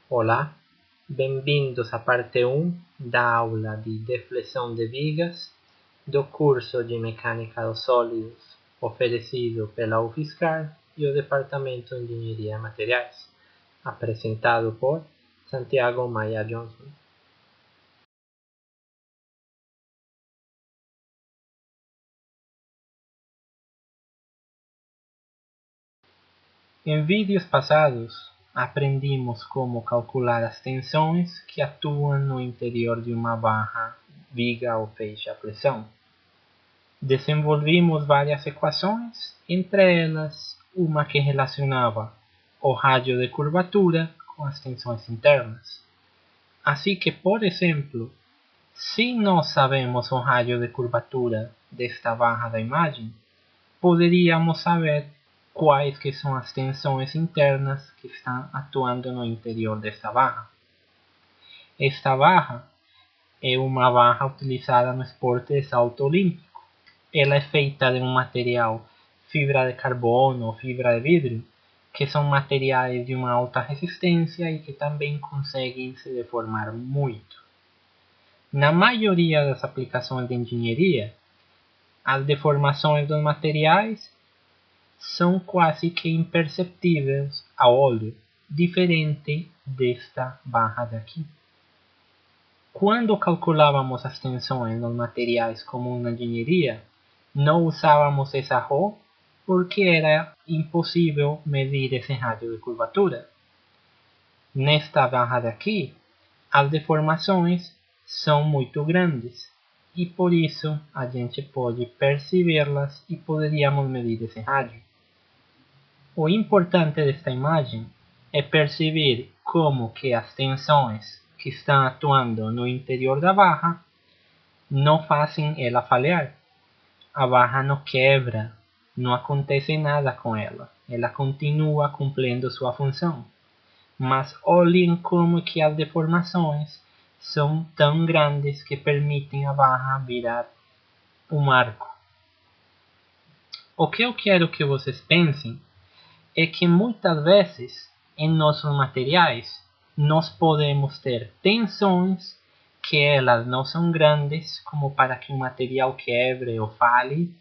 Olá, bem-vindos à parte 1 da aula de deflexão de vigas do curso de Mecânica dos Sólidos oferecido pela UFSCar e o Departamento de Engenharia Materiais, apresentado por Santiago Maia Johnson. Em vídeos passados, aprendimos como calcular as tensões que atuam no interior de uma barra, viga ou feixe à pressão. Desenvolvimos várias equações, entre elas uma que relacionava o rádio de curvatura com as tensões internas. Assim que, por exemplo, se nós sabemos o rádio de curvatura desta barra da imagem, poderíamos saber quais que são as tensões internas que estão atuando no interior desta barra. Esta barra é uma barra utilizada no esporte de salto olímpico. Ela é feita de um material fibra de carbono ou fibra de vidro, que são materiais de uma alta resistência e que também conseguem se deformar muito. Na maioria das aplicações de engenharia, as deformações dos materiais são quase que imperceptíveis a olho, diferente desta barra daqui. Quando calculávamos as tensões nos materiais comuns na engenharia, não usávamos essa ρ porque era impossível medir esse rádio de curvatura. Nesta barra daqui, as deformações são muito grandes e por isso a gente pode percebê-las e poderíamos medir esse rádio. O importante desta imagem é perceber como que as tensões que estão atuando no interior da barra não fazem ela falhar. A barra não quebra, não acontece nada com ela. Ela continua cumprindo sua função. Mas olhem como que as deformações são tão grandes que permitem a barra virar um arco. O que eu quero que vocês pensem é que muitas vezes em nossos materiais nós podemos ter tensões que elas não são grandes como para que o material quebre ou fale,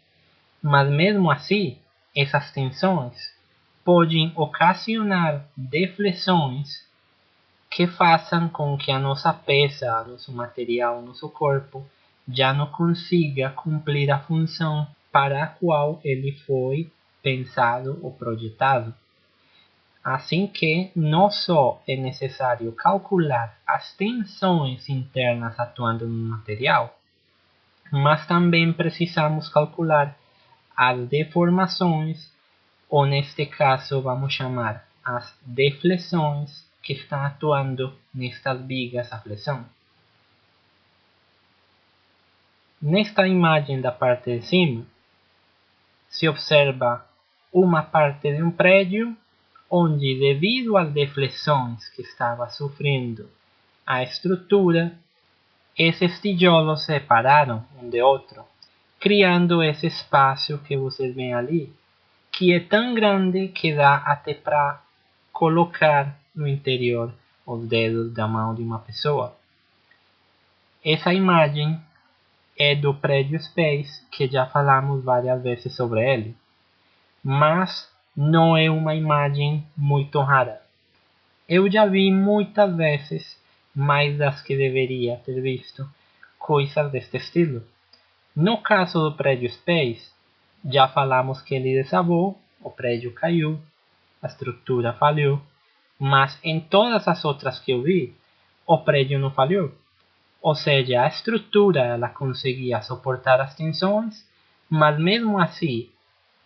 mas mesmo assim essas tensões podem ocasionar deflexões que façam com que a nossa peça, nosso material, nosso corpo já não consiga cumprir a função para a qual ele foi pensado ou projetado. Assim que não só é necessário calcular as tensões internas atuando no material, mas também precisamos calcular as deformações, ou neste caso vamos chamar as deflexões que estão atuando nestas vigas à flexão. Nesta imagem da parte de cima, se observa uma parte de um prédio onde, devido às deflexões que estava sofrendo a estrutura, esses tijolos se separaram um de outro, criando esse espaço que vocês veem ali, que é tão grande que dá até para colocar no interior os dedos da mão de uma pessoa. Essa imagem é do prédio Space, que já falamos várias vezes sobre ele, mas não é uma imagem muito rara. Eu já vi muitas vezes, mais das que deveria ter visto, coisas deste estilo. No caso do prédio Space, já falamos que ele desabou, o prédio caiu, a estrutura falhou, mas em todas as outras que eu vi, o prédio não falhou. Ou seja, a estrutura ela conseguia suportar as tensões, mas mesmo assim,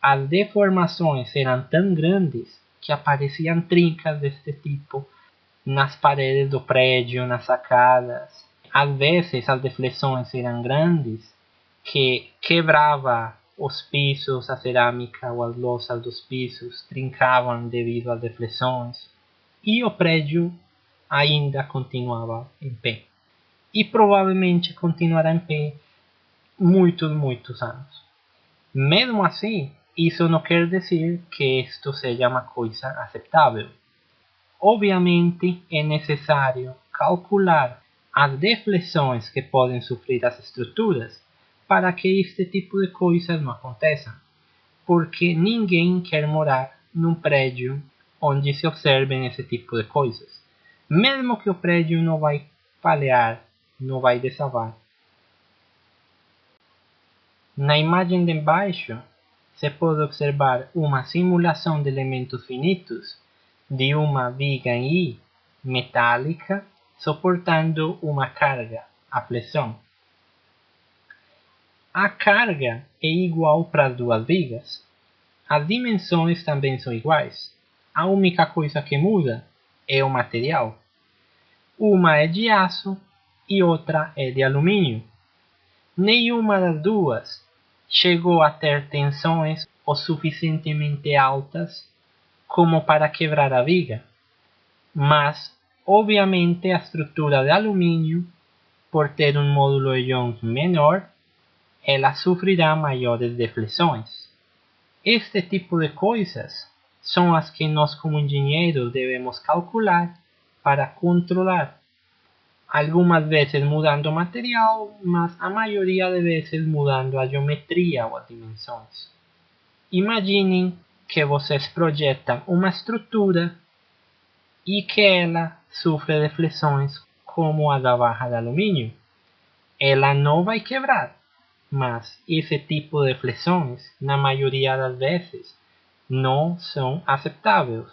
as deformações eram tão grandes que apareciam trincas deste tipo nas paredes do prédio, nas sacadas. Às vezes as deflexões eram grandes que quebrava os pisos, a cerâmica ou as louças dos pisos trincavam devido às deflexões e o prédio ainda continuava em pé. E provavelmente continuará em pé muitos anos. Mesmo assim, isso não quer dizer que isto seja uma coisa aceitável. obviamente é necessário calcular as deflexões que podem sofrer as estruturas para que este tipo de coisas não aconteçam, porque ninguém quer morar num prédio onde se observem esse tipo de coisas. Mesmo que o prédio não vai falhar, não vai desabar. Na imagem de baixo, se pode observar uma simulação de elementos finitos de uma viga em I metálica suportando uma carga, a flexão. A carga é igual para as duas vigas. As dimensões também são iguais. A única coisa que muda é o material. Uma é de aço e outra é de alumínio. Nenhuma das duas chegou a ter tensões o suficientemente altas como para quebrar a viga, mas obviamente a estrutura de alumínio, por ter um módulo de íons menor, ela sofrerá maiores deflexões. Este tipo de coisas são as que nós como engenheiros devemos calcular para controlar. Algumas vezes mudando o material, mas a maioria de vezes mudando a geometria ou as dimensões. Imaginem que vocês projetam uma estrutura e que ela sofre deflexões como a da barra de alumínio. Ela não vai quebrar, mas esse tipo de deflexões, na maioria das vezes, não são aceitáveis.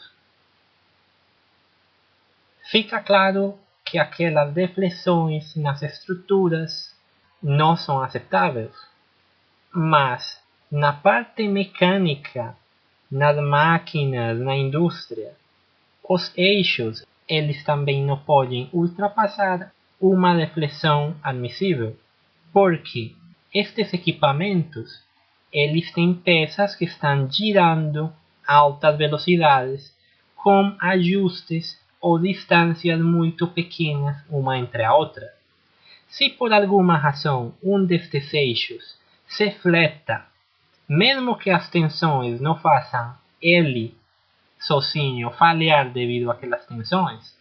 Fica claro que aquelas deflexões nas estruturas não são aceitáveis, mas na parte mecânica, nas máquinas, na indústria, os eixos eles também não podem ultrapassar uma deflexão admissível, porque estes equipamentos eles têm peças que estão girando a altas velocidades com ajustes ou distâncias muito pequenas uma entre a outra. Se por alguma razão um destes eixos se fleta, mesmo que as tensões não façam ele sozinho falhar devido àquelas tensões,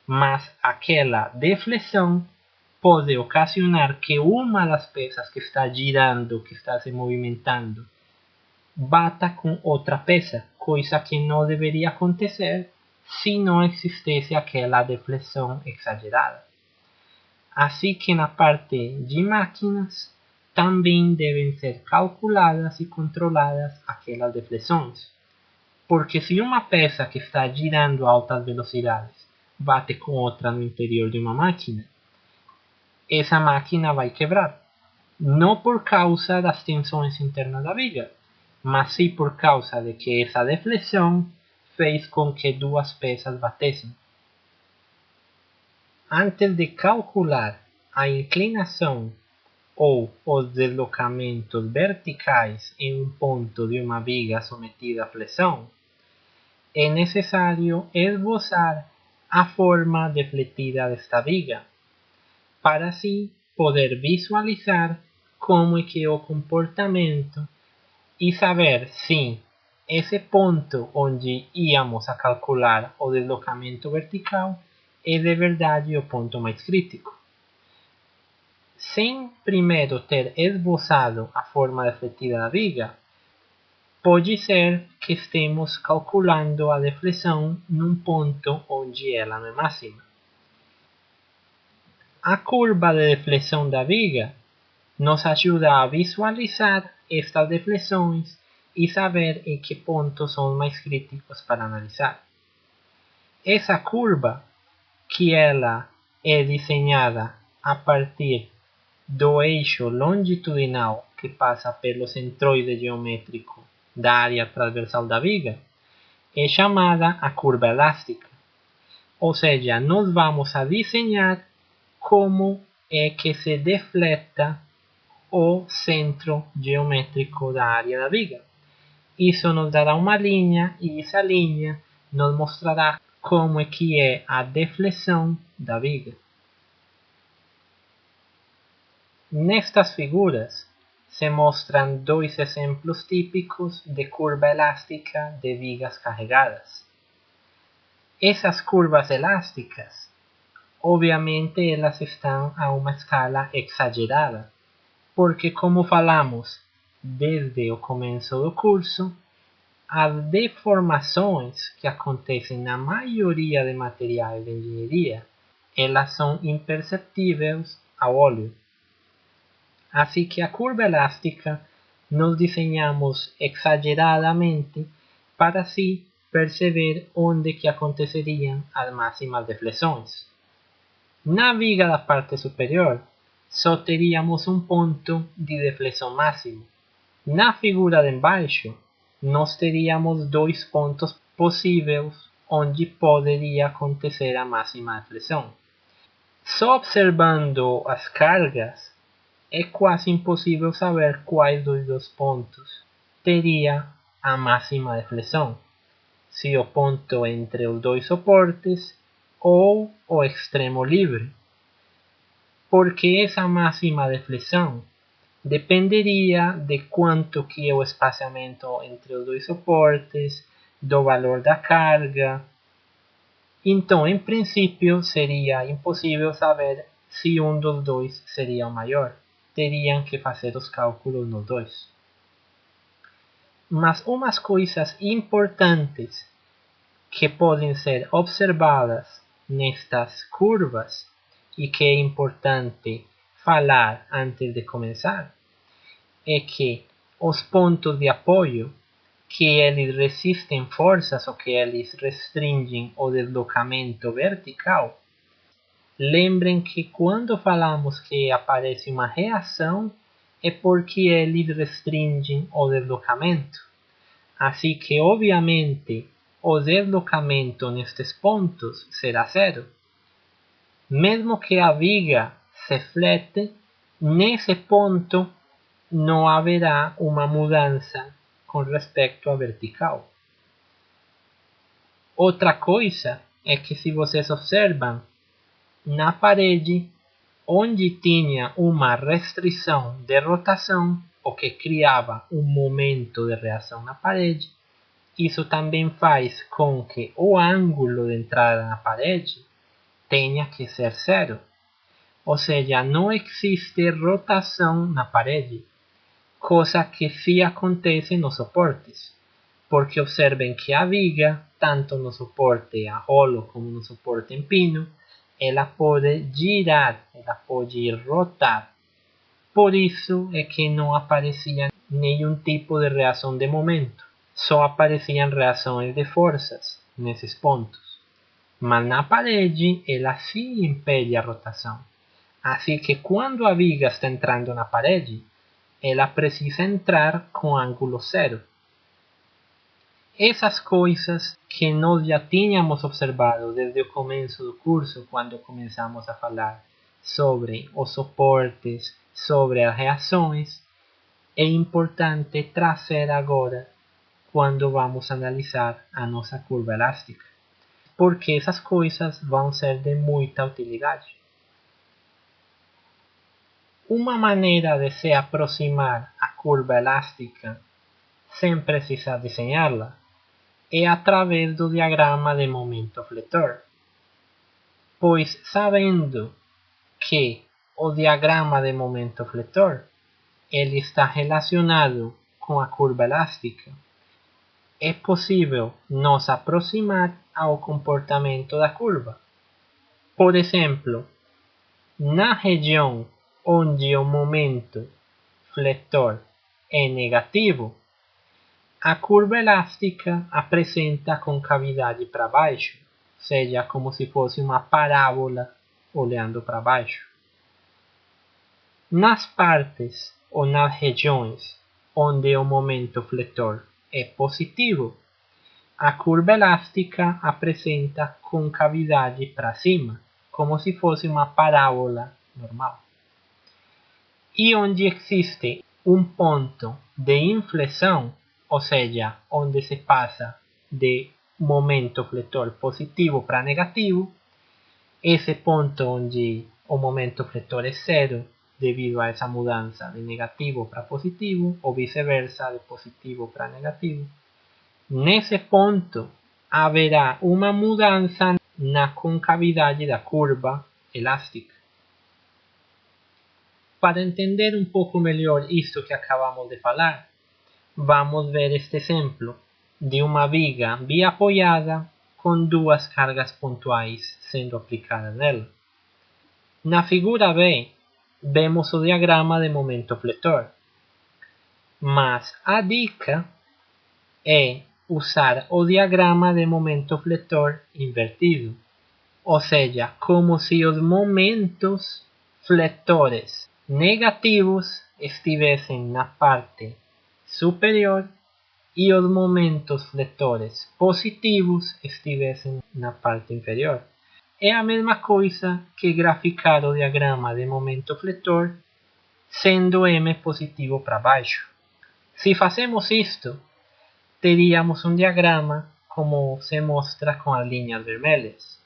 mas aquela deflexão pode ocasionar que uma das peças que está girando, que está se movimentando, bata com outra peça, coisa que não deveria acontecer se não existisse aquela deflexão exagerada. Assim que na parte de máquinas também devem ser calculadas e controladas aquelas deflexões, porque se uma peça que está girando a altas velocidades bate com outra no interior de uma máquina, essa máquina vai quebrar, não por causa das tensões internas da viga, mas sim por causa de que essa deflexão fez com que duas peças batessem. Antes de calcular a inclinação ou os deslocamentos verticais em um ponto de uma viga submetida à flexão, é necessário esboçar a forma defletida desta viga, para assim poder visualizar como é que é o comportamento e saber se esse ponto onde íamos a calcular o deslocamento vertical é de verdade o ponto mais crítico. Sem primeiro ter esboçado a forma defletida da viga, pode ser que estemos calculando a deflexão num ponto onde ela não é máxima. A curva de deflexão da viga nos ajuda a visualizar estas deflexões e saber em que pontos são mais críticos para analisar. Essa curva, que ela é desenhada a partir do eixo longitudinal que passa pelo centroide geométrico da área transversal da viga, é chamada a curva elástica. Ou seja, nós vamos a desenhar como é que se defleta o centro geométrico da área da viga. Isso nos dará uma linha e essa linha nos mostrará como é que é a deflexão da viga. Nestas figuras se mostram dois exemplos típicos de curva elástica de vigas carregadas. Esas curvas elásticas, obviamente elas estão a uma escala exagerada, porque como falamos desde o começo do curso, as deformações que acontecem na maioria de materiais de engenharia, elas são imperceptíveis ao olho. Assim que a curva elástica nós desenhamos exageradamente para assim perceber onde que aconteceriam as máximas deflexões. Na viga da parte superior, só teríamos um ponto de deflexão máximo. Na figura de embaixo, nós teríamos dois pontos possíveis onde poderia acontecer a máxima deflexão. Só observando as cargas, é quase impossível saber quais dos dois pontos teria a máxima deflexão. Se o ponto entre os dois suportes ou o extremo livre. Porque essa máxima deflexão dependeria de quanto que é o espaçamento entre os dois suportes, do valor da carga. Então, em princípio, seria impossível saber se um dos dois seria o maior. Teriam que fazer os cálculos nos dois. Mas umas coisas importantes que podem ser observadas nestas curvas e que é importante falar antes de começar é que os pontos de apoio, que eles resistem forças ou que eles restringem o deslocamento vertical, lembrem que quando falamos que aparece uma reação é porque eles restringem o deslocamento. Assim que, obviamente, o deslocamento nestes pontos será zero. Mesmo que a viga se flete, nesse ponto não haverá uma mudança com respeito à vertical. Outra coisa é que se vocês observam, na parede, onde tinha uma restrição de rotação, o que criava um momento de reação na parede, isso também faz com que o ângulo de entrada na parede tenha que ser zero. Ou seja, não existe rotação na parede, coisa que sim acontece nos suportes. Porque observem que a viga, tanto no suporte a rolo como no suporte em pino, ela pode girar, ela pode rotar. Por isso é que não aparecia nenhum tipo de reação de momento. Só apareciam reações de forças nesses pontos. Mas na parede, ela sim impede a rotação. Assim que quando a viga está entrando na parede, ela precisa entrar com ângulo zero. Essas coisas que nós já tínhamos observado desde o começo do curso, quando começamos a falar sobre os suportes, sobre as reações, é importante trazer agora quando vamos analisar a nossa curva elástica, porque essas coisas vão ser de muita utilidade. Uma maneira de se aproximar à curva elástica sem precisar desenhá-la é através do diagrama de momento fletor, pois sabendo que o diagrama de momento fletor ele está relacionado com a curva elástica, é possível nos aproximar ao comportamento da curva. Por exemplo, na região onde o momento fletor é negativo, a curva elástica apresenta concavidade para baixo, seja como se fosse uma parábola olhando para baixo. Nas partes ou nas regiões onde o momento fletor é positivo, a curva elástica apresenta concavidade para cima, como se fosse uma parábola normal. E onde existe um ponto de inflexão, ou seja, onde se passa de momento fletor positivo para negativo, esse ponto onde o momento fletor é zero devido a essa mudança de negativo para positivo, ou vice-versa, de positivo para negativo. Nesse ponto, haverá uma mudança na concavidade da curva elástica. Para entender um pouco melhor isto que acabamos de falar, vamos ver este exemplo de uma viga biapoiada com duas cargas pontuais sendo aplicadas nela. Na figura B, vemos o diagrama de momento fletor, mas a dica é usar o diagrama de momento fletor invertido, ou seja, como se os momentos fletores negativos estivessem na parte superior e os momentos fletores positivos estivessem na parte inferior. É a mesma coisa que graficar o diagrama de momento fletor sendo M positivo para baixo. Se fazemos isto, teríamos um diagrama como se mostra com as linhas vermelhas.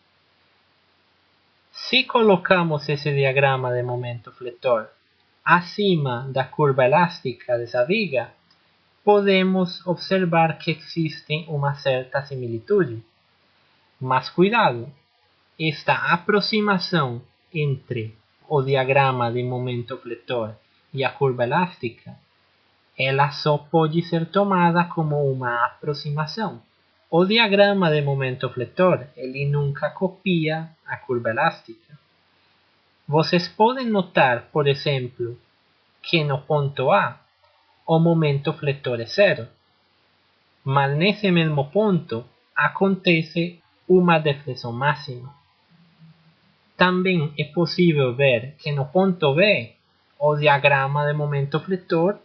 Se colocamos esse diagrama de momento fletor acima da curva elástica dessa viga, podemos observar que existe uma certa similitude. Mas cuidado, esta aproximação entre o diagrama de momento fletor e a curva elástica, ela só pode ser tomada como uma aproximação. O diagrama de momento fletor, ele nunca copia a curva elástica. Vocês podem notar, por exemplo, que no ponto A, o momento fletor é zero, mas nesse mesmo ponto acontece uma deflexão máxima. Também é possível ver que no ponto B, o diagrama de momento fletor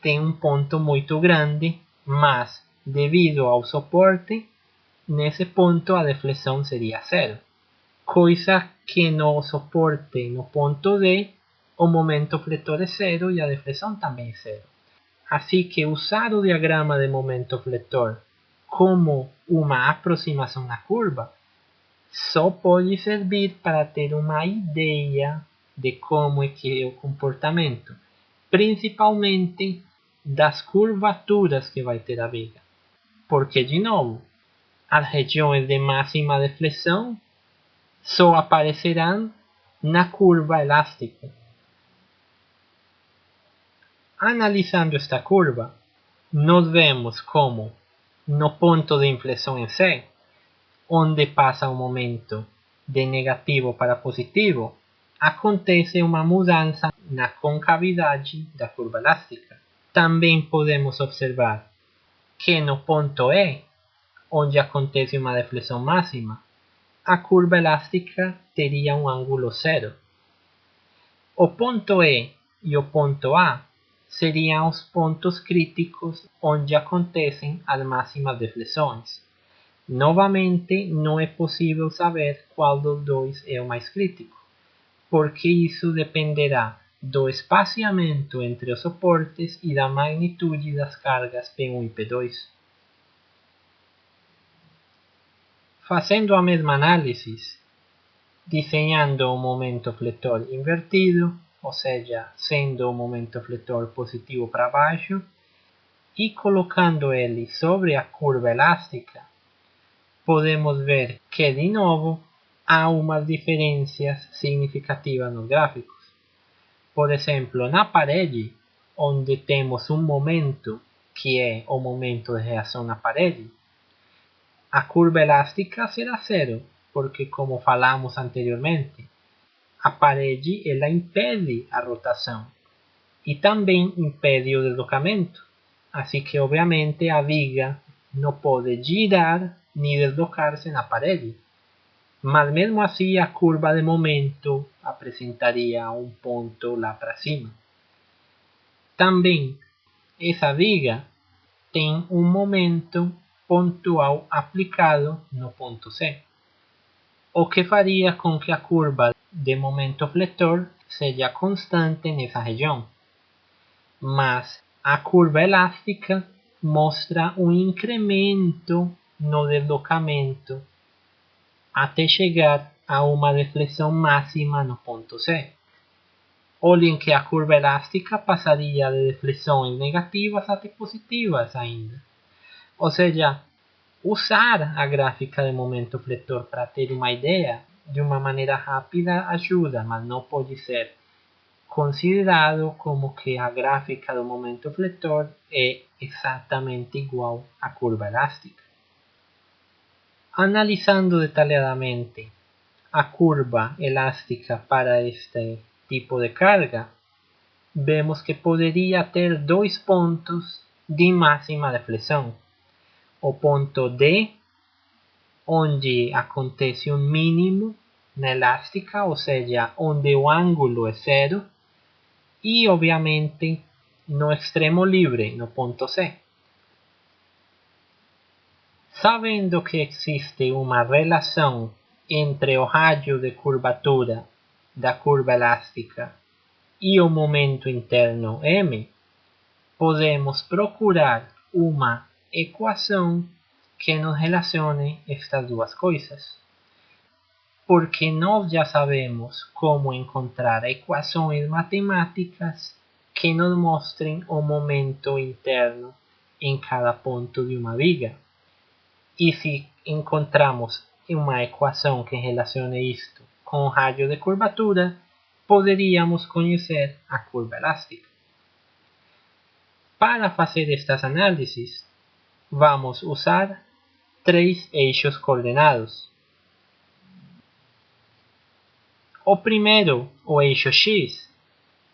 tem um ponto muito grande, mas devido ao suporte, nesse ponto a deflexão seria zero. Coisa que no suporte no ponto D, o momento fletor é zero e a deflexão também é zero. Assim que usar o diagrama de momento fletor como uma aproximação na curva só pode servir para ter uma ideia de como é que é o comportamento, principalmente das curvaturas que vai ter a viga. Porque, de novo, as regiões de máxima deflexão só aparecerão na curva elástica. Analisando esta curva, nós vemos como no ponto de inflexão em C, onde passa o momento de negativo para positivo, acontece uma mudança na concavidade da curva elástica. Também podemos observar que no ponto E, onde acontece uma deflexão máxima, a curva elástica teria um ângulo zero. O ponto E e o ponto A seriam os pontos críticos onde acontecem as máximas deflexões. Novamente, não é possível saber qual dos dois é o mais crítico, porque isso dependerá do espaciamento entre os suportes e da magnitude das cargas P1 e P2. Fazendo a mesma análise, desenhando o momento fletor invertido, ou seja, sendo o momento fletor positivo para baixo, e colocando ele sobre a curva elástica, podemos ver que, de novo, há umas diferenças significativas nos gráficos. Por exemplo, na parede, onde temos um momento, que é o momento de reação na parede, a curva elástica será zero, porque, como falamos anteriormente, a parede ela impede a rotação e também impede o deslocamento. Assim que, obviamente, a viga não pode girar nem deslocar-se na parede. Mas mesmo assim, a curva de momento apresentaria um ponto lá para cima. Também, essa viga tem um momento pontual aplicado no ponto C, o que faria com que a curva de momento fletor seja constante nessa região. Mas a curva elástica mostra um incremento no deslocamento até chegar a uma deflexão máxima no ponto C. Olhem que a curva elástica passaria de deflexões negativas até positivas ainda. Ou seja, Usar a gráfica de momento fletor para ter uma ideia de uma maneira rápida ajuda, mas não pode ser considerado como que a gráfica do momento fletor é exatamente igual à curva elástica. Analisando detalhadamente a curva elástica para este tipo de carga, vemos que poderia ter dois pontos de máxima deflexão. O ponto D, onde acontece um mínimo na elástica, ou seja, onde o ângulo é zero, e obviamente no extremo livre, no ponto C. Sabendo que existe uma relação entre o raio de curvatura da curva elástica e o momento interno m, podemos procurar uma equação que nos relacione estas duas coisas. Porque nós já sabemos como encontrar equações matemáticas que nos mostrem o momento interno em cada ponto de uma viga. E se encontramos uma equação que relacione isto com o raio de curvatura, poderíamos conhecer a curva elástica. Para fazer estas análises, vamos usar três eixos coordenados. O primeiro, o eixo X,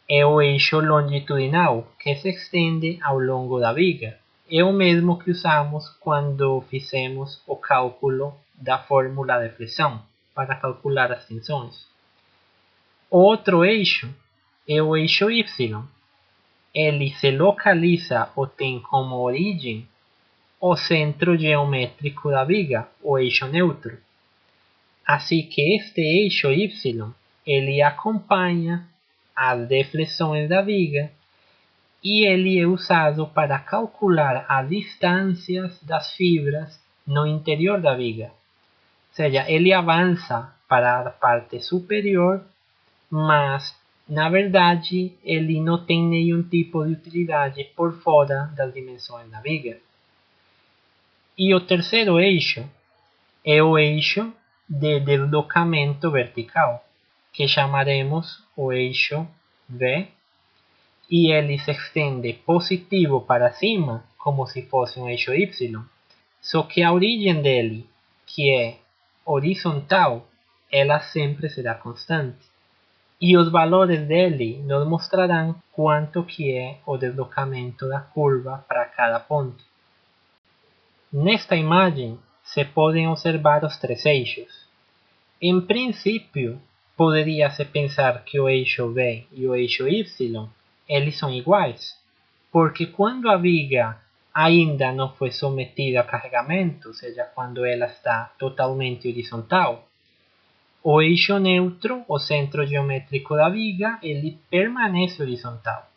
é o eixo longitudinal que se estende ao longo da viga. É o mesmo que usamos quando fizemos o cálculo da fórmula de flexão para calcular as tensões. O outro eixo é o eixo Y. Ele se localiza ou tem como origem o centro geométrico da viga, o eixo neutro. Assim que este eixo Y, ele acompanha as deflexões da viga e ele é usado para calcular as distâncias das fibras no interior da viga. Ou seja, ele avança para a parte superior, mas na verdade ele não tem nenhum tipo de utilidade por fora das dimensões da viga. E o terceiro eixo é o eixo de deslocamento vertical, que chamaremos o eixo V, e ele se estende positivo para cima, como se fosse um eixo Y, só que a origem dele, que é horizontal, ela sempre será constante. E os valores dele nos mostrarão quanto que é o deslocamento da curva para cada ponto. Nesta imagem, se podem observar os três eixos. Em princípio, poderia-se pensar que o eixo V e o eixo Y eles são iguais, porque quando a viga ainda não foi submetida a carregamento, ou seja, quando ela está totalmente horizontal, o eixo neutro, o centro geométrico da viga, ele permanece horizontal.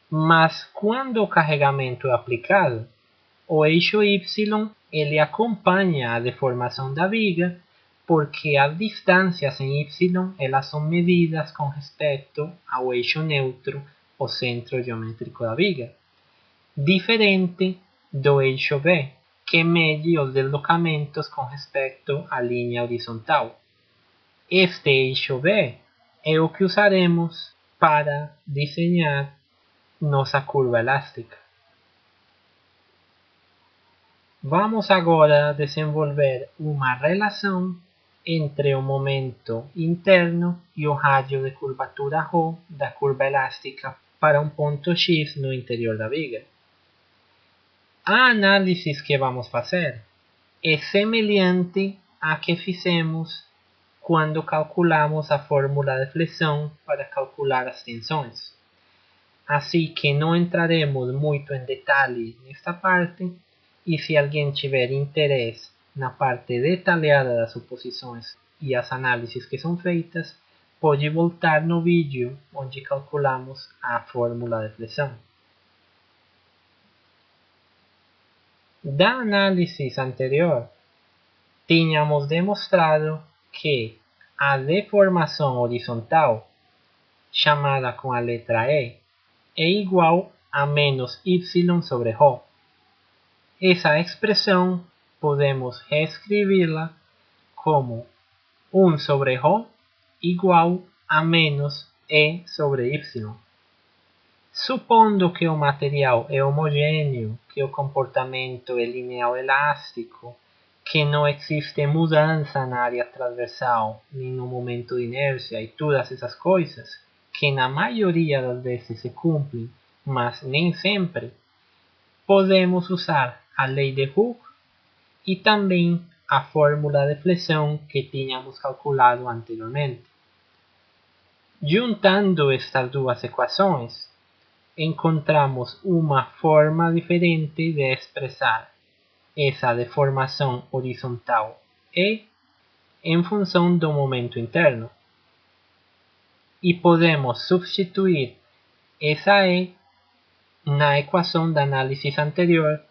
Mas quando o carregamento é aplicado, o eixo Y ele acompanha a deformação da viga, porque as distâncias em Y elas são medidas com respeito ao eixo neutro, o centro geométrico da viga, diferente do eixo V, que mede os deslocamentos com respeito à linha horizontal. Este eixo V é o que usaremos para desenhar nossa curva elástica. Vamos agora desenvolver uma relação entre o momento interno e o raio de curvatura ρ da curva elástica para um ponto X no interior da viga. A análise que vamos fazer é semelhante à que fizemos quando calculamos a fórmula de flexão para calcular as tensões. Assim que não entraremos muito em detalhes nesta parte, e se alguém tiver interesse na parte detalhada das suposições e as análises que são feitas, pode voltar no vídeo onde calculamos a fórmula de flexão. Da análise anterior, tínhamos demonstrado que a deformação horizontal, chamada com a letra E, é igual a menos y sobre ρ. esa expresión podemos reescribirla como 1 sobre ρ igual a menos E sobre Y. Supondo que o material é homogêneo, que o comportamento é linear elástico, que não existe mudança na área transversal, nem no momento de inércia e todas essas coisas, que na maioria das vezes se cumprem, mas nem sempre, podemos usar a lei de Hooke e também a fórmula de flexão que tínhamos calculado anteriormente. Juntando estas duas equações, encontramos uma forma diferente de expressar essa deformação horizontal E em função do momento interno. E podemos substituir essa E na equação da análise anterior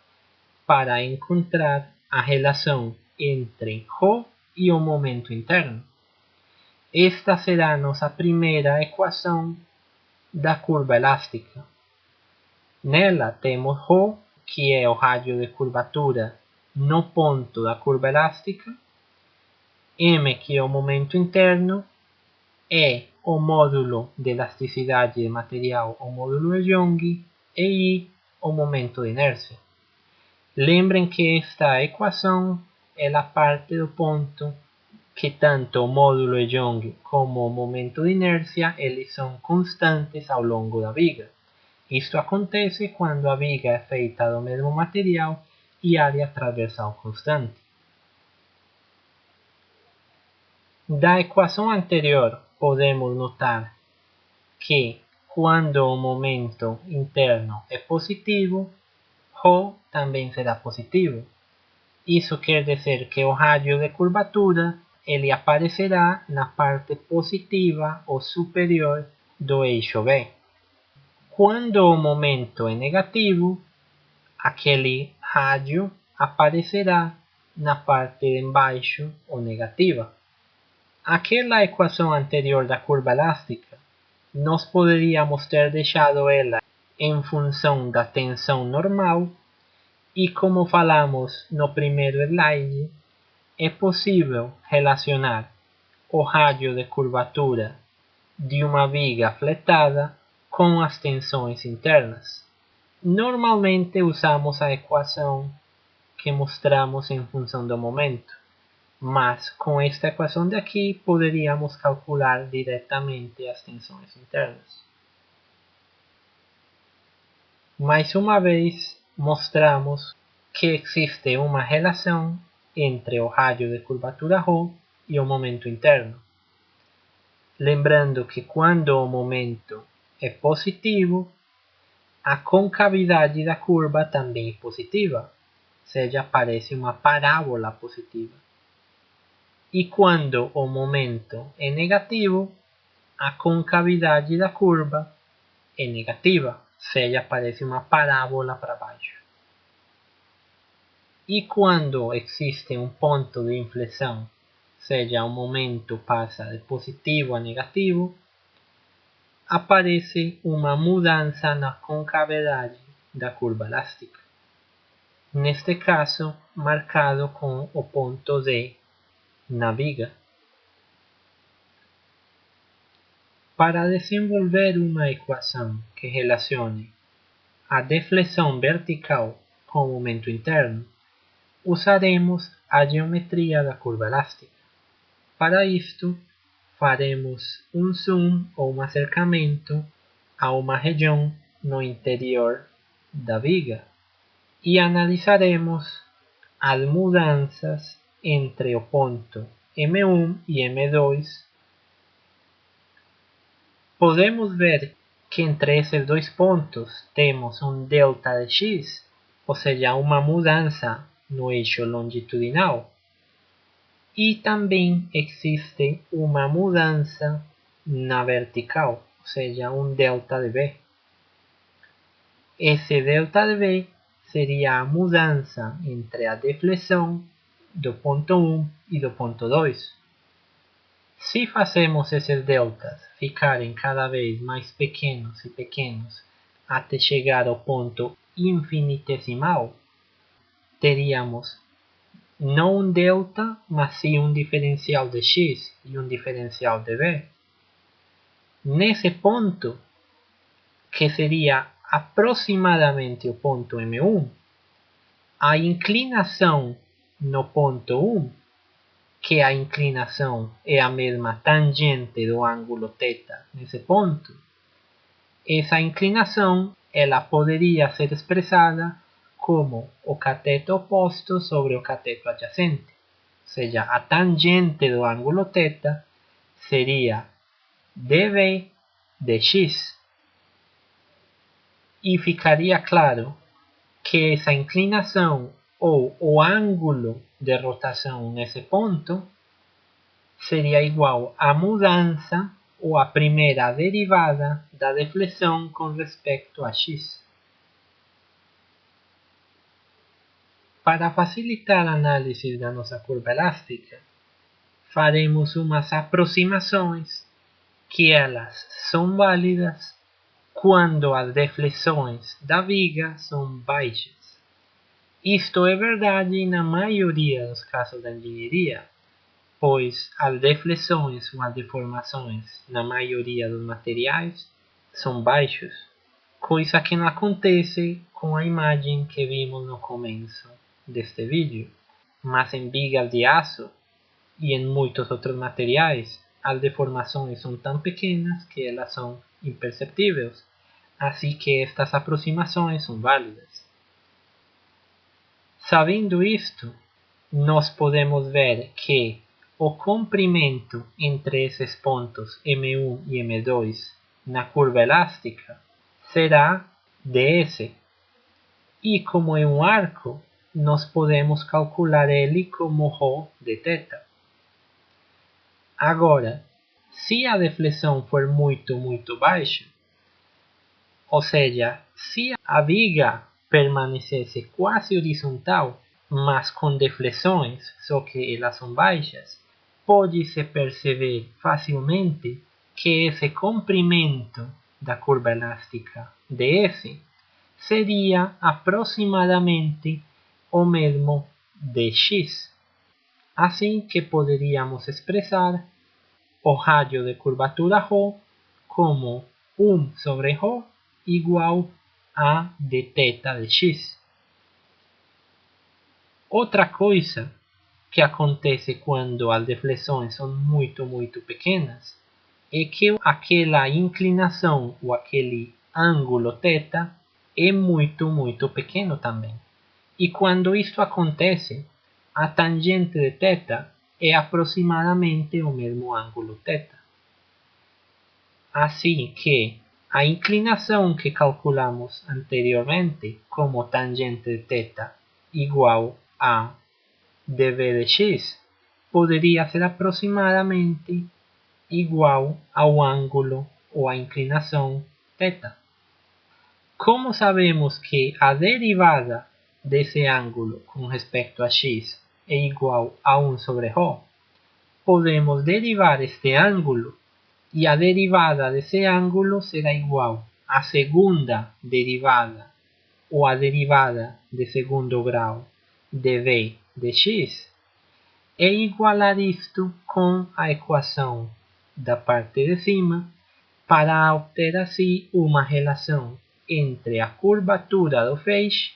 para encontrar a relação entre ρ e o momento interno. Esta será nossa primeira equação da curva elástica. Nela temos ρ, que é o rádio de curvatura no ponto da curva elástica, m, que é o momento interno, E, o módulo de elasticidade de material, o módulo de Young, e I, o momento de inércia. Lembrem que esta equação é a parte do ponto que tanto o módulo de Young como o momento de inércia eles são constantes ao longo da viga. Isto acontece quando a viga é feita do mesmo material e área transversal constante. Da equação anterior, podemos notar que quando o momento interno é positivo, ρ também será positivo. Isso quer dizer que o rádio de curvatura ele aparecerá na parte positiva ou superior do eixo B. Quando o momento é negativo, aquele rádio aparecerá na parte de embaixo ou negativa. Aquela equação anterior da curva elástica, nós poderíamos ter deixado ela em função da tensão normal e, como falamos no primeiro slide, é possível relacionar o rádio de curvatura de uma viga fletada com as tensões internas. Normalmente usamos a equação que mostramos em função do momento, mas com esta equação de aqui poderíamos calcular diretamente as tensões internas. Mais uma vez, mostramos que existe uma relação entre o rádio de curvatura ρ e o momento interno. Lembrando que quando o momento é positivo, a concavidade da curva também é positiva, ou seja, aparece uma parábola positiva. E quando o momento é negativo, a concavidade da curva é negativa, ou seja, aparece uma parábola para baixo. E quando existe um ponto de inflexão, ou seja, o momento passa de positivo a negativo, aparece uma mudança na concavidade da curva elástica. Neste caso, marcado com o ponto D na viga. Para desenvolver uma equação que relacione a deflexão vertical com o momento interno, usaremos a geometria da curva elástica. Para isto, faremos um zoom ou um acercamento a uma região no interior da viga e analisaremos as mudanças entre o ponto M1 e M2. Podemos ver que entre esses dois pontos temos um delta de x, ou seja, uma mudança no eixo longitudinal. E também existe uma mudança na vertical, ou seja, um delta de B. Esse delta de B seria a mudança entre a deflexão do ponto 1 e do ponto 2. Se fazemos esses deltas ficarem cada vez mais pequenos e pequenos até chegar ao ponto infinitesimal, teríamos no un delta, mas sí un diferencial de x y un diferencial de b. Nesse ponto, que seria aproximadamente o ponto M1, a inclinação no ponto 1, que a inclinação é a mesma tangente do ângulo θ nesse ponto, essa inclinação ela poderia ser expressada como o cateto oposto sobre o cateto adjacente. Ou seja, a tangente do ângulo θ seria dv dx. E ficaria claro que essa inclinação ou o ângulo de rotação nesse ponto seria igual à mudança ou à primeira derivada da deflexão com respeito a x. Para facilitar a análise da nossa curva elástica, faremos umas aproximações que elas são válidas quando as deflexões da viga são baixas. Isto é verdade na maioria dos casos da engenharia, pois as deflexões ou as deformações na maioria dos materiais são baixos, coisa que não acontece com a imagem que vimos no começo deste vídeo. Mas em vigas de aço e em muitos outros materiais, as deformações são tão pequenas que elas são imperceptíveis, assim que estas aproximações são válidas. Sabendo isto, nós podemos ver que o comprimento entre esses pontos M1 e M2 na curva elástica será ds. E como é um arco, nós podemos calcular ele como ρ de θ. Agora, se a deflexão for muito baixa, ou seja, se a viga permanecesse quase horizontal, mas com deflexões, só que elas são baixas, pode-se perceber facilmente que esse comprimento da curva elástica ds seria aproximadamente o mesmo dx. Assim que poderíamos expressar o rádio de curvatura ρ como 1 sobre ρ igual a dθ dx. Outra coisa que acontece quando as deflexões são muito pequenas é que aquela inclinação ou aquele ângulo θ é muito pequeno também. E quando isto acontece, a tangente de θ é aproximadamente o mesmo ângulo θ. Assim que a inclinação que calculamos anteriormente como tangente de θ igual a dv dx poderia ser aproximadamente igual ao ângulo ou à inclinação θ. Como sabemos que a derivada desse ângulo com respeito a x é igual a 1 sobre ρ, podemos derivar este ângulo e a derivada desse ângulo será igual à segunda derivada ou a derivada de segundo grau dv dx e igualar isto com a equação da parte de cima para obter assim uma relação entre a curvatura do feixe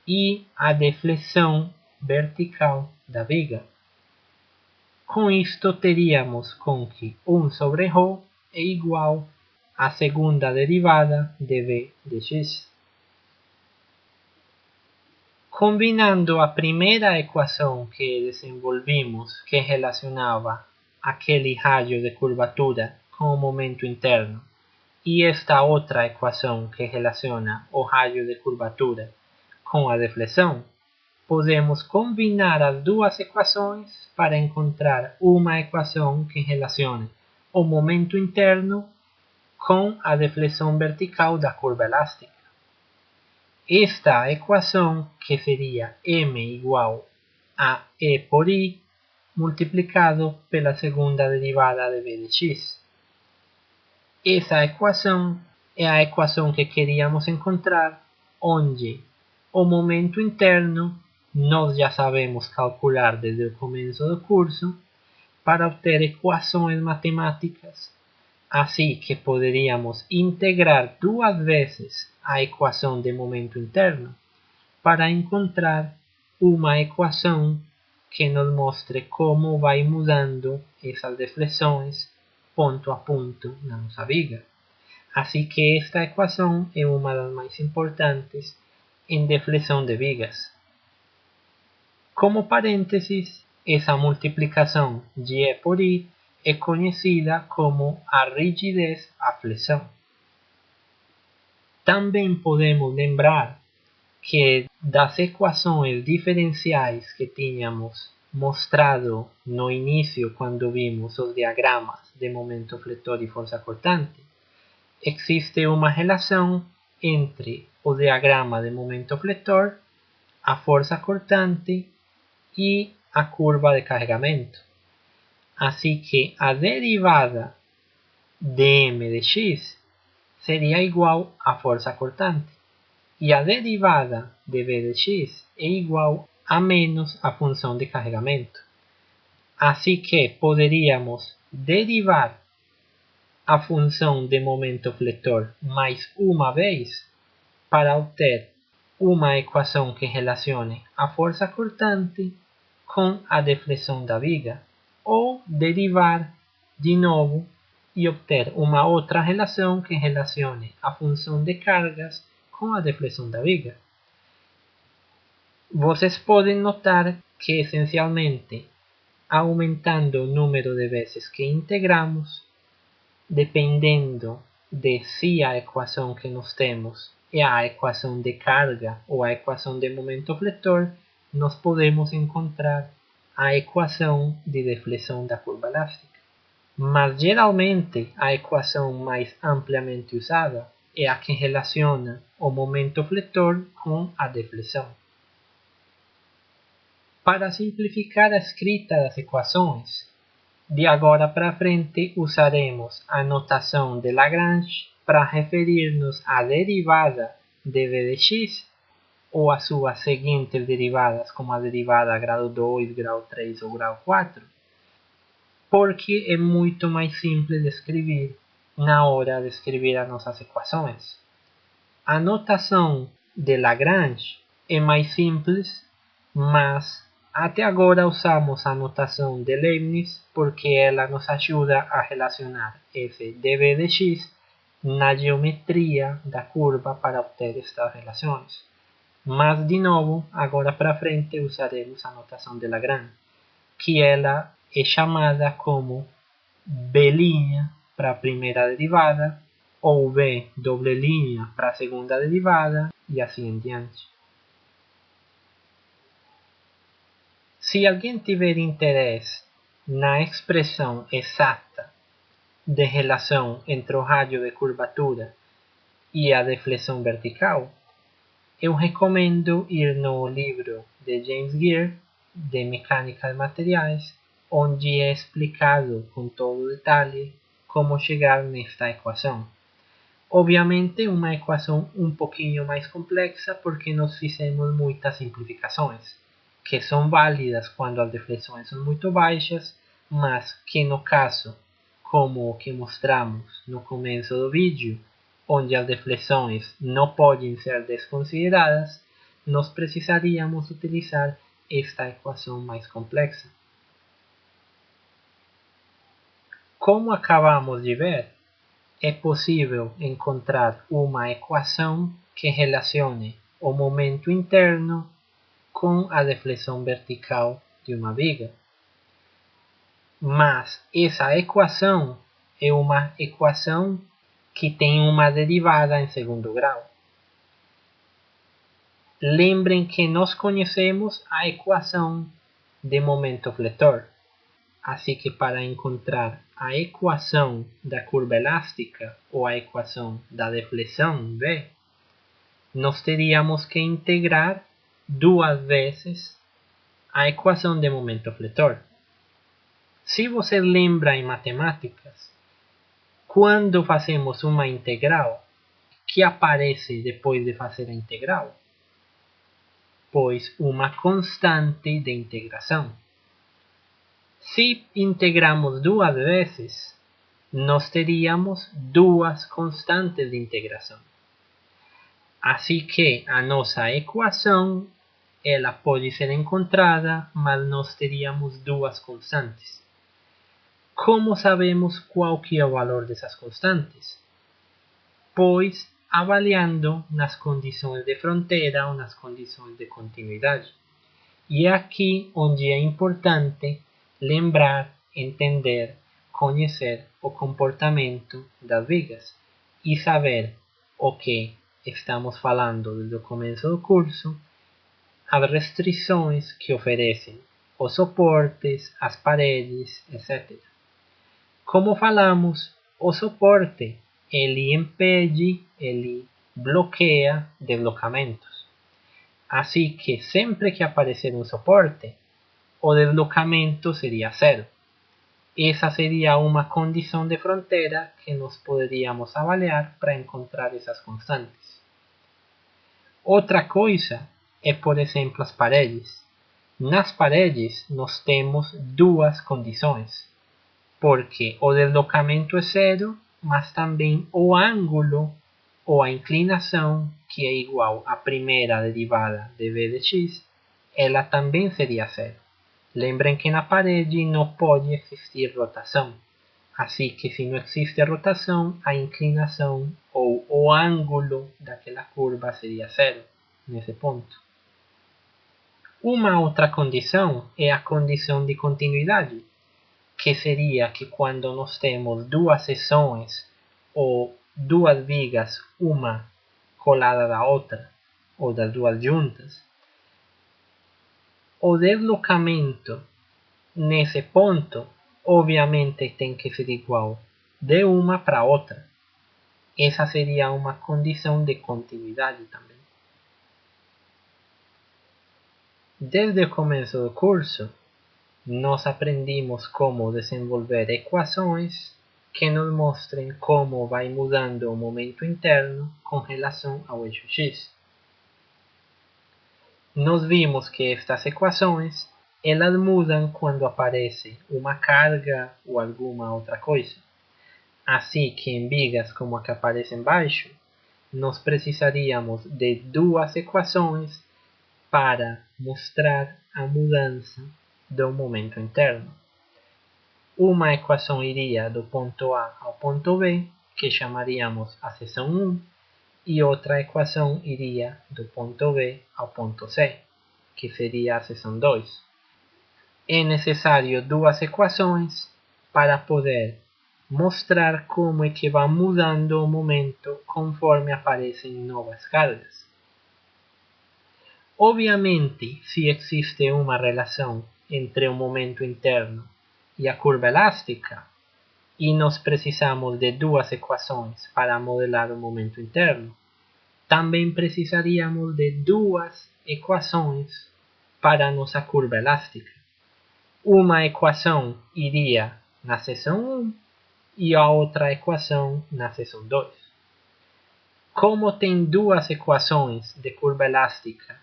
e a deflexão vertical da viga. Com isto teríamos com que 1 sobre ρ é igual à segunda derivada dv dx. Combinando a primeira equação que desenvolvimos, que relacionava aquele rádio de curvatura com o momento interno, e esta outra equação que relaciona o rádio de curvatura com a deflexão, podemos combinar as duas equações para encontrar uma equação que relacione o momento interno com a deflexão vertical da curva elástica. Esta equação, que seria m igual a e por i, multiplicado pela segunda derivada de v dx. Essa equação é a equação que queríamos encontrar, onde o momento interno nós já sabemos calcular desde o começo do curso para obter equações matemáticas, assim que poderíamos integrar duas vezes a equação de momento interno para encontrar uma equação que nos mostre como vai mudando essas deflexões ponto a ponto na nossa viga. Assim que esta equação é uma das mais importantes em deflexão de vigas. Como parênteses, essa multiplicação de E por I é conhecida como a rigidez à flexão. Também podemos lembrar que das equações diferenciais que tínhamos mostrado no início quando vimos os diagramas de momento fletor e força cortante, existe uma relação entre o diagrama de momento fletor, a força cortante e a curva de carregamento. Assim que a derivada de m de x seria igual à força cortante. E a derivada de v de x é igual a menos a função de carregamento. Assim que poderíamos derivar a função de momento fletor mais uma vez para obter uma equação que relacione a força cortante com a deflexão da viga, ou derivar de novo e obter uma outra relação que relacione a função de cargas com a deflexão da viga. Vocês podem notar que essencialmente, aumentando o número de vezes que integramos, dependendo de se a equação que nós temos é a equação de carga ou a equação de momento fletor, nós podemos encontrar a equação de deflexão da curva elástica. Mas geralmente a equação mais ampliamente usada é a que relaciona o momento fletor com a deflexão. Para simplificar a escrita das equações, de agora para frente usaremos a notação de Lagrange para referir-nos à derivada de v de x ou às suas seguintes derivadas, como a derivada grau 2, grau 3 ou grau 4, porque é muito mais simples de escrever na hora de escrever as nossas equações. A notação de Lagrange é mais simples, mas até agora usamos a notação de Leibniz porque ela nos ajuda a relacionar esse dv de x na geometria da curva para obter estas relações. Mas, de novo, agora para frente usaremos a notação de Lagrange, que ela é chamada como B' para a primeira derivada, ou B' para a segunda derivada, e assim em diante. Se alguém tiver interesse na expressão exata de relação entre o rádio de curvatura e a deflexão vertical, eu recomendo ir no livro de James Gear, de Mecânica de Materiais, onde é explicado com todo detalhe como chegar nesta equação. Obviamente uma equação um pouquinho mais complexa porque nós fizemos muitas simplificações, que são válidas quando as deflexões são muito baixas, mas que no caso, como o que mostramos no começo do vídeo, onde as deflexões não podem ser desconsideradas, nós precisaríamos utilizar esta equação mais complexa. Como acabamos de ver, é possível encontrar uma equação que relacione o momento interno com a deflexão vertical de uma viga. Mas essa equação é uma equação que tem uma derivada em segundo grau. Lembrem que nós conhecemos a equação de momento fletor. Assim que para encontrar a equação da curva elástica ou a equação da deflexão V, nós teríamos que integrar duas vezes a equação de momento fletor. Se você lembra em matemáticas, quando fazemos uma integral, o que aparece depois de fazer a integral? pois uma constante de integração. Se integramos duas vezes, nós teríamos duas constantes de integração. Assim que a nossa equação ela pode ser encontrada, mas nós teríamos duas constantes. Como sabemos qual que é o valor dessas constantes? Pois avaliando nas condições de fronteira ou nas condições de continuidade. E é aqui onde é importante lembrar, entender, conhecer o comportamento das vigas e saber o que estamos falando desde o começo do curso, as restrições que oferecem os suportes, as paredes, etc. Como falamos, o suporte ele impede, ele bloqueia deslocamentos. Assim que sempre que aparecer um suporte, o deslocamento seria zero. Essa seria uma condição de fronteira que nós poderíamos avaliar para encontrar essas constantes. Outra coisa é, por exemplo, as paredes. Nas paredes nós temos duas condições, porque o deslocamento é zero, mas também o ângulo ou a inclinação, que é igual à primeira derivada de v de x, ela também seria zero. Lembrem que na parede não pode existir rotação. Assim que se não existe rotação, a inclinação ou o ângulo daquela curva seria zero nesse ponto. Uma outra condição é a condição de continuidade, que seria que quando nós temos duas seções ou duas vigas, uma colada da outra, ou das duas juntas, o deslocamento nesse ponto, obviamente, tem que ser igual de uma para outra. Essa seria uma condição de continuidade também. Desde o começo do curso, nós aprendimos como desenvolver equações que nos mostrem como vai mudando o momento interno com relação ao eixo x. Nós vimos que estas equações elas mudam quando aparece uma carga ou alguma outra coisa. Assim que em vigas como a que aparece embaixo, nós precisaríamos de duas equações para mostrar a mudança do momento interno. Uma equação iria do ponto A ao ponto B, que chamaríamos a seção 1, e outra equação iria do ponto B ao ponto C, que seria a seção 2. É necessário duas equações para poder mostrar como é que vai mudando o momento conforme aparecem novas cargas. Obviamente, se existe uma relação entre o momento interno e a curva elástica, e nós precisamos de duas equações para modelar o momento interno, também precisaríamos de duas equações para a nossa curva elástica. Uma equação iria na seção 1 e a outra equação na seção 2. Como tem duas equações de curva elástica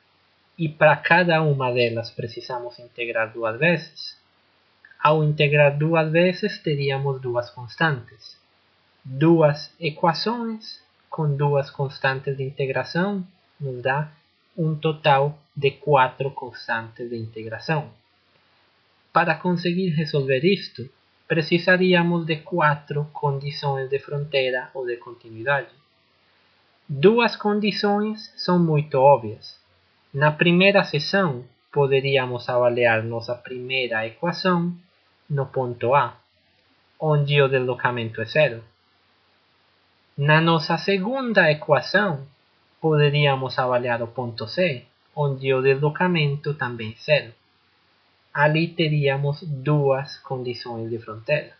e para cada uma delas precisamos integrar duas vezes, ao integrar duas vezes teríamos duas constantes. Duas equações com duas constantes de integração nos dá um total de 4 constantes de integração. Para conseguir resolver isto, precisaríamos de 4 condições de fronteira ou de continuidade. Duas condições são muito óbvias. Na primeira seção, poderíamos avaliar nossa primeira equação no ponto A, onde o deslocamento é zero. Na nossa segunda equação, poderíamos avaliar o ponto C, onde o deslocamento também é zero. Ali teríamos duas condições de fronteira.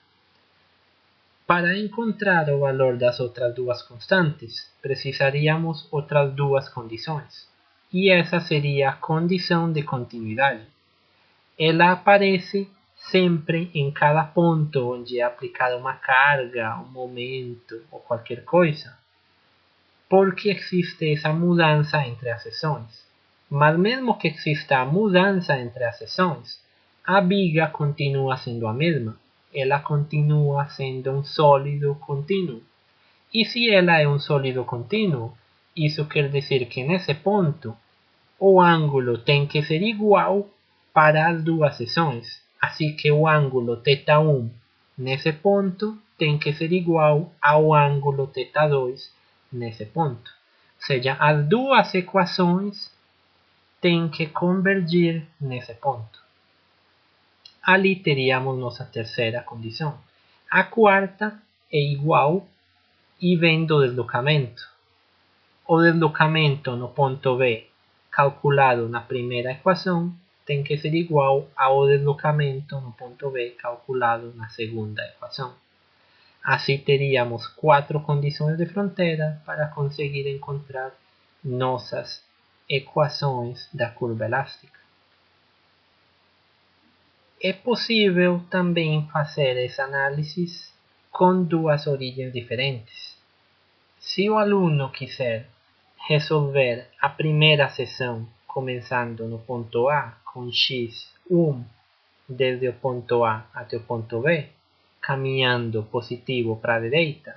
Para encontrar o valor das outras duas constantes, precisaríamos outras duas condições. E essa seria a condição de continuidade. Ela aparece sempre em cada ponto onde é aplicada uma carga, um momento ou qualquer coisa, porque existe essa mudança entre as seções. Mas mesmo que exista a mudança entre as seções, a viga continua sendo a mesma. Ela continua sendo um sólido contínuo. E se ela é um sólido contínuo, isso quer dizer que nesse ponto, o ângulo tem que ser igual para as duas seções. Assim que o ângulo θ1 nesse ponto tem que ser igual ao ângulo θ2 nesse ponto. Ou seja, as duas equações têm que convergir nesse ponto. Ali teríamos nossa terceira condição. A quarta é igual e vem do deslocamento. O deslocamento no ponto B, calculado na primeira equação, tem que ser igual ao deslocamento no ponto B, calculado na segunda equação. Assim teríamos 4 condições de fronteira para conseguir encontrar nossas equações da curva elástica. É possível também fazer esse análise com duas origens diferentes. Se o aluno quiser resolver a primeira seção começando no ponto A com x1 desde o ponto A até o ponto B, caminhando positivo para a direita,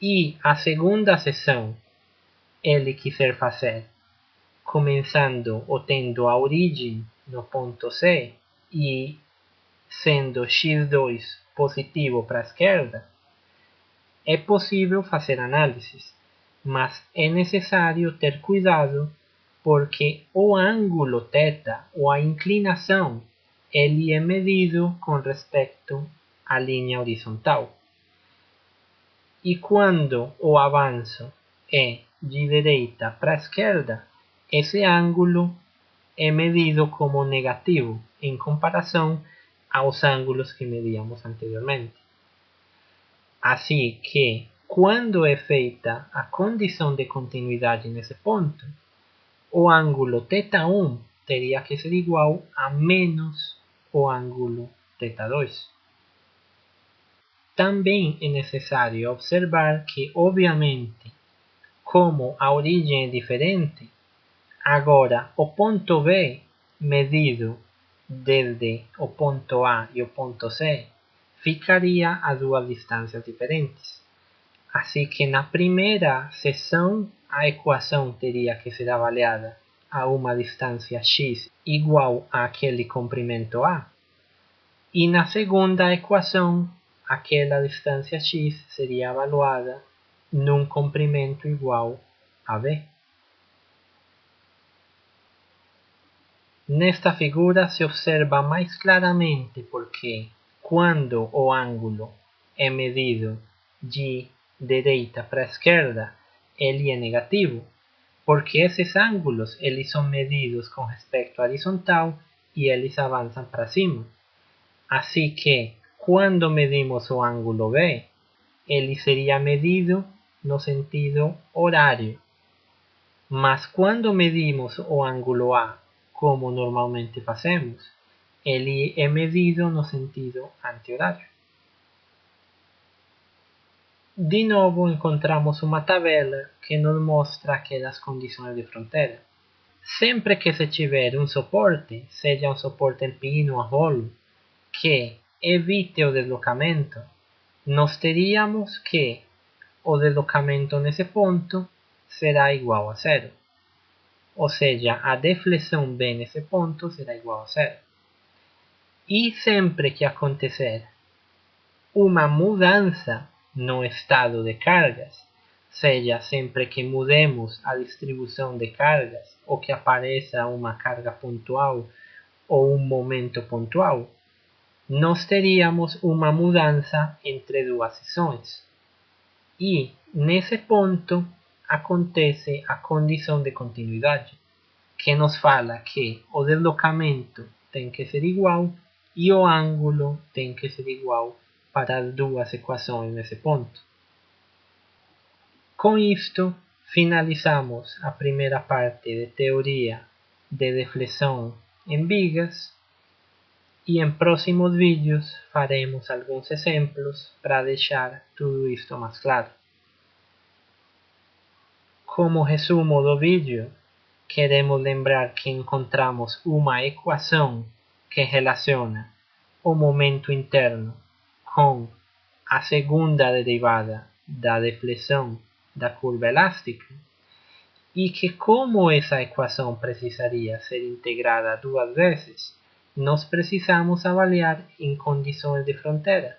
e a segunda seção ele quiser fazer começando ou tendo a origem no ponto C e sendo x2 positivo para a esquerda, é possível fazer análises, mas é necessário ter cuidado porque o ângulo θ ou a inclinação ele é medido com respeito à linha horizontal. E quando o avanço é de direita para a esquerda, esse ângulo é medido como negativo em comparação aos ângulos que medíamos anteriormente. Assim que, quando é feita a condição de continuidade nesse ponto, o ângulo θ1 teria que ser igual a menos o ângulo θ2. Também é necessário observar que, obviamente, como a origem é diferente, agora o ponto B, medido desde o ponto A e o ponto C, ficaria a duas distâncias diferentes. Assim que na primeira seção a equação teria que ser avaliada a uma distância x igual àquele comprimento A, e na segunda equação aquela distância x seria avaliada num comprimento igual a B. Nesta figura se observa mais claramente porque quando o ângulo é medido de direita para a esquerda, ele é negativo, porque esses ângulos eles são medidos com respeito à horizontal e eles avançam para cima. Assim que, quando medimos o ângulo B, ele seria medido no sentido horário. Mas quando medimos o ângulo A, como normalmente fazemos, ele é medido no sentido anti-horário. De novo encontramos uma tabela que nos mostra aquelas condições de fronteira. Sempre que se tiver um suporte, seja um suporte em pino ou rolo, que evite o deslocamento, nós teríamos que o deslocamento nesse ponto será igual a zero. Ou seja, a deflexão B nesse ponto será igual a zero. E sempre que acontecer uma mudança no estado de cargas, seja sempre que mudemos a distribuição de cargas ou que apareça uma carga pontual ou um momento pontual, nós teríamos uma mudança entre duas seções. E nesse ponto acontece a condição de continuidade, que nos fala que o deslocamento tem que ser igual e o ângulo tem que ser igual para as duas equações nesse ponto. Com isto, finalizamos a primeira parte de teoria de deflexão em vigas e em próximos vídeos faremos alguns exemplos para deixar tudo isto mais claro. Como resumo do vídeo, queremos lembrar que encontramos uma equação que relaciona o momento interno com a segunda derivada da deflexão da curva elástica e que como essa equação precisaria ser integrada duas vezes, nós precisamos avaliar em condições de fronteira.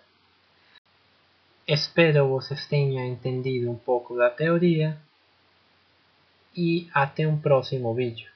Espero vocês tenham entendido um pouco da teoria e até um próximo vídeo.